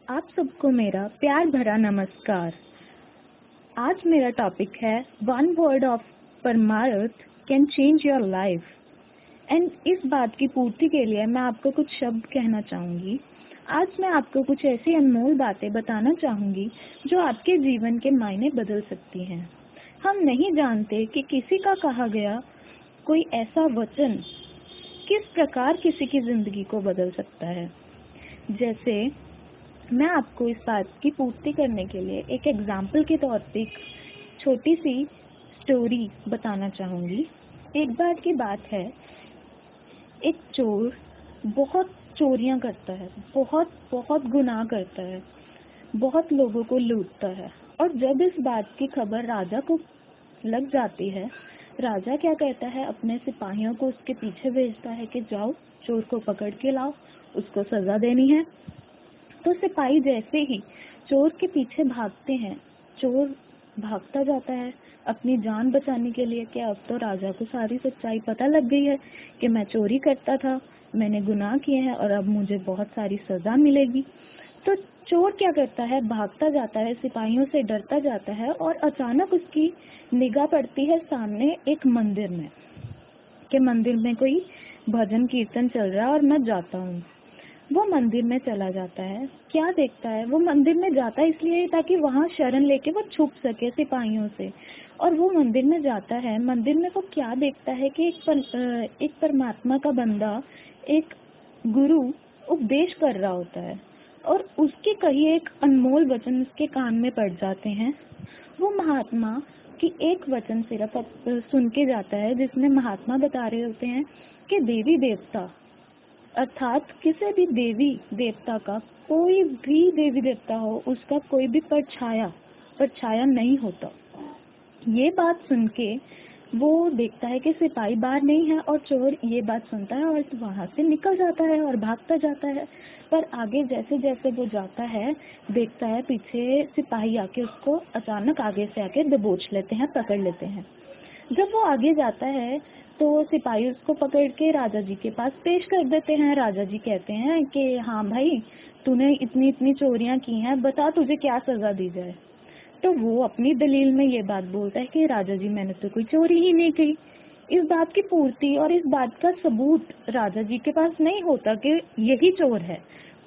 आप सबको मेरा प्यार भरा नमस्कार। आज मेरा टॉपिक है वन वर्ड ऑफ परमार्थ can change your life. And इस बात की पूर्ति के लिए मैं आपको कुछ शब्द कहना चाहूँगी। आज मैं आपको कुछ ऐसी अनमोल बातें बताना चाहूँगी जो आपके जीवन के मायने बदल सकती हैं। हम नहीं जानते कि किसी का कहा गया कोई ऐसा वचन किस प्रकार किसी की ज़िंदगी को बदल सकता है। जैसे मैं आपको इस बात की पूर्ति करने के लिए एक एग्जाम्पल के तौर पे एक छोटी सी स्टोरी बताना चाहूँगी। एक बार की बात है, एक चोर बहुत चोरियाँ करता है, बहुत गुनाह करता है, बहुत लोगों को लूटता है। और जब इस बात की खबर राजा को लग जाती है, राजा क्या कहता है, अपने सिपाहियों को उसके पीछे भेजता है कि जाओ चोर को पकड़ के लाओ, उसको सजा देनी है। तो सिपाही जैसे ही चोर के पीछे भागते हैं, चोर भागता जाता है अपनी जान बचाने के लिए कि अब तो राजा को सारी सच्चाई पता लग गई है कि मैं चोरी करता था, मैंने गुनाह किए हैं और अब मुझे बहुत सारी सजा मिलेगी। तो चोर क्या करता है, भागता जाता है, सिपाहियों से डरता जाता है और अचानक उसकी निगाह पड़ती है सामने एक मंदिर में कि मंदिर में कोई भजन कीर्तन चल रहा है और मैं जाता हूँ। वो मंदिर में चला जाता है। क्या देखता है, वो मंदिर में जाता है इसलिए ताकि वहाँ शरण लेके वो छुप सके सिपाहियों से। और वो मंदिर में जाता है, मंदिर में वो क्या देखता है कि एक परमात्मा का बंदा, एक गुरु उपदेश कर रहा होता है और उसके कही एक अनमोल वचन उसके कान में पड़ जाते हैं। वो महात्मा की एक वचन सिर्फ सुन के जाता है, जिसमें महात्मा बता रहे होते हैं कि देवी देवता अर्थात किसी भी देवी देवता का, कोई भी देवी देवता हो, उसका कोई भी परछाया नहीं होता। ये बात सुन के वो देखता है कि सिपाही बाहर नहीं है और चोर ये बात सुनता है और वहां से निकल जाता है और भागता जाता है। पर आगे जैसे जैसे वो जाता है, देखता है पीछे सिपाही आके उसको अचानक आगे से आके दबोच लेते हैं, पकड़ लेते हैं। जब वो आगे जाता है तो सिपाही उसको पकड़ के राजा जी के पास पेश कर देते हैं। राजा जी कहते हैं कि हाँ भाई, तूने इतनी इतनी चोरियां की हैं, बता तुझे क्या सजा दी जाए। तो वो अपनी दलील में ये बात बोलता है कि राजा जी मैंने तो कोई चोरी ही नहीं की। इस बात की पूर्ति और इस बात का सबूत राजा जी के पास नहीं होता कि यही चोर है,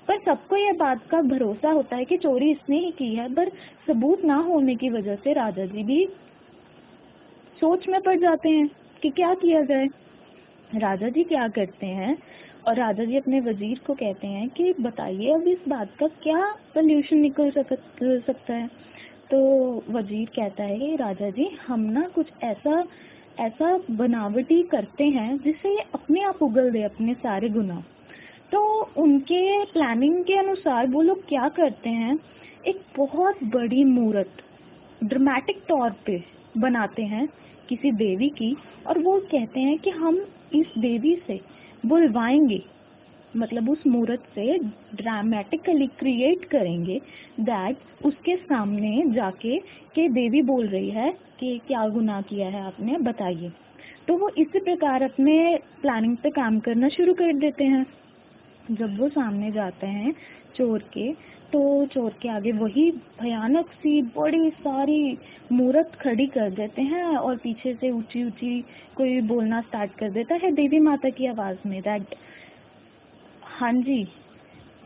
पर सबको यह बात का भरोसा होता है कि चोरी इसने ही की है। पर सबूत ना होने की वजह से राजा जी भी सोच में पड़ जाते हैं कि क्या किया जाए। राजा जी क्या करते हैं, और राजा जी अपने वजीर को कहते हैं कि बताइए अब इस बात का क्या सल्यूशन निकल सकता है। तो वजीर कहता है कि राजा जी हम ना कुछ ऐसा बनावटी करते हैं जिससे ये अपने आप उगल दे अपने सारे गुनाह। तो उनके प्लानिंग के अनुसार वो लोग क्या करते हैं, एक बहुत बड़ी मूर्त ड्रामेटिक तौर पे बनाते हैं किसी देवी की, और वो कहते हैं कि हम इस देवी से बुलवाएंगे, मतलब उस मूर्त से ड्रामेटिकली क्रिएट करेंगे दैट उसके सामने जाके कि देवी बोल रही है कि क्या गुनाह किया है आपने, बताइए। तो वो इसी प्रकार अपने प्लानिंग पे काम करना शुरू कर देते हैं। जब वो सामने जाते हैं चोर के, तो चोर के आगे वही भयानक सी बड़ी सारी मूर्त खड़ी कर देते हैं और पीछे से ऊंची ऊंची कोई बोलना स्टार्ट कर देता है देवी माता की आवाज में, दैट हाँ जी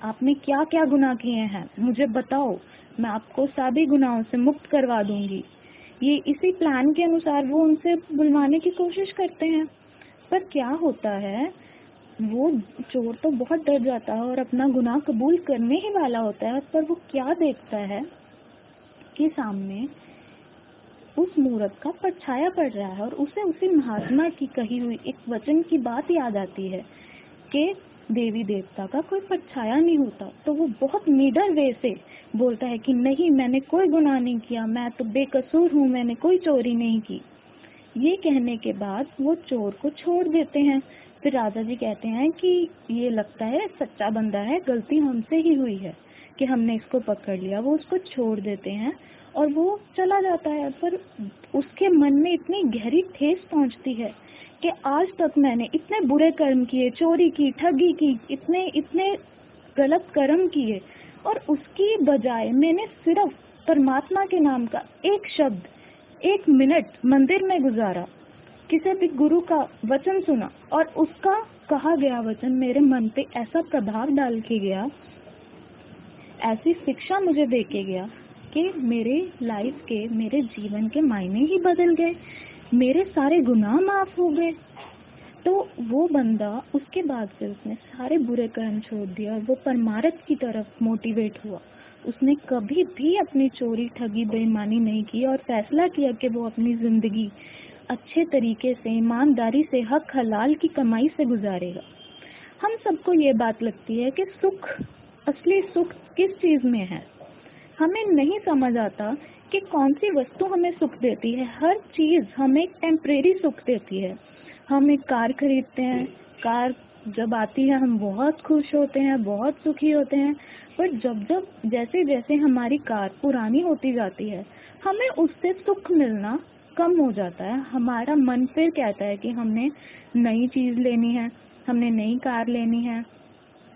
आपने क्या क्या गुनाह किए हैं मुझे बताओ, मैं आपको सभी गुनाहों से मुक्त करवा दूंगी। ये इसी प्लान के अनुसार वो उनसे बुलवाने की कोशिश करते हैं। पर क्या होता है, वो चोर तो बहुत डर जाता है और अपना गुनाह कबूल करने ही वाला होता है, पर वो क्या देखता है कि सामने उस मूर्त का परछाया पड़ रहा है और उसे उसी महात्मा की कही हुई एक वचन की बात याद आती है कि देवी देवता का कोई परछाया नहीं होता। तो वो बहुत निडर वे से बोलता है कि नहीं, मैंने कोई गुनाह नहीं किया, मैं तो बेकसूर हूँ, मैंने कोई चोरी नहीं की। ये कहने के बाद वो चोर को छोड़ देते हैं। फिर राजा जी कहते हैं कि ये लगता है सच्चा बंदा है, गलती हमसे ही हुई है कि हमने इसको पकड़ लिया। वो उसको छोड़ देते हैं और वो चला जाता है। पर उसके मन में इतनी गहरी ठेस पहुंचती है कि आज तक मैंने इतने बुरे कर्म किए, चोरी की, ठगी की, इतने गलत कर्म किए, और उसकी बजाय मैंने सिर्फ परमात्मा के नाम का एक शब्द, 1 मिनट मंदिर में गुजारा, किसी भी गुरु का वचन सुना और उसका कहा गया वचन मेरे मन पे ऐसा प्रभाव डाल के गया, ऐसी शिक्षा मुझे दे के गया कि मेरे लाइफ के, मेरे जीवन के मायने ही बदल गए, मेरे सारे गुनाह माफ हो गए। तो वो बंदा उसके बाद से उसने सारे बुरे कर्म छोड़ दिया और वो परमार्थ की तरफ मोटिवेट हुआ। उसने कभी भी अपनी चोरी, ठगी, बेईमानी नहीं की और फैसला किया कि वो अपनी जिंदगी अच्छे तरीके से, ईमानदारी से, हक हलाल की कमाई से गुजारेगा। हम सबको ये बात लगती है कि सुख, असली सुख किस चीज में है। हमें नहीं समझ आता कि कौन सी वस्तु हमें सुख देती है। हर चीज हमें एक टेम्परेरी सुख देती है। हम एक कार खरीदते हैं, कार जब आती है हम बहुत खुश होते हैं, बहुत सुखी होते हैं, पर जब जैसे जैसे हमारी कार पुरानी होती जाती है हमें उससे सुख मिलना कम हो जाता है। हमारा मन फिर कहता है कि हमने नई चीज लेनी है, हमने नई कार लेनी है,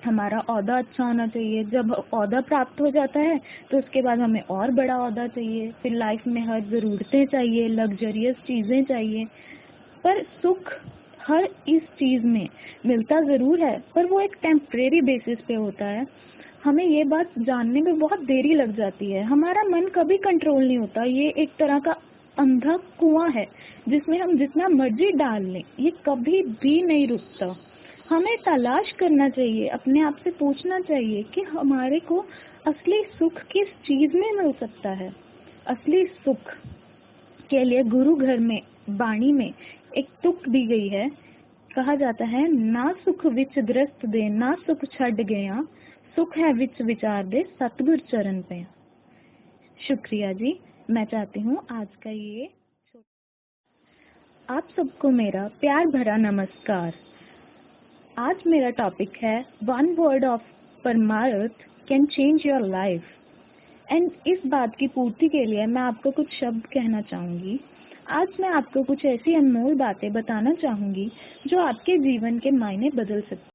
हमारा ओहदा अच्छा होना चाहिए। जब ओहदा प्राप्त हो जाता है तो उसके बाद हमें और बड़ा ओहदा चाहिए, फिर लाइफ में हर ज़रूरतें चाहिए, लग्जरियस चीज़ें चाहिए। पर सुख हर इस चीज़ में मिलता ज़रूर है, पर वो एक टेम्परेरी बेसिस पे होता है। हमें ये बात जानने में बहुत देरी लग जाती है। हमारा मन कभी कंट्रोल नहीं होता। ये एक तरह का अंधा कुआं है जिसमें हम जितना मर्जी डाल लें ये कभी भी नहीं रुकता। हमें तलाश करना चाहिए, अपने आप से पूछना चाहिए कि हमारे को असली सुख किस चीज में मिल सकता है। असली सुख के लिए गुरु घर में वाणी में एक तुक दी गई है। कहा जाता है, ना सुख विच ग्रस्त दे, ना सुख छड़ गया, सुख है विच विचार दे, सतगुर चरण पे। शुक्रिया जी। मैं चाहती हूँ आज का ये, आप सबको मेरा प्यार भरा नमस्कार। आज मेरा टॉपिक है वन वर्ड ऑफ परमार्थ can change your life. And इस बात की पूर्ति के लिए मैं आपको कुछ शब्द कहना चाहूँगी। आज मैं आपको कुछ ऐसी अनमोल बातें बताना चाहूँगी जो आपके जीवन के मायने बदल सकती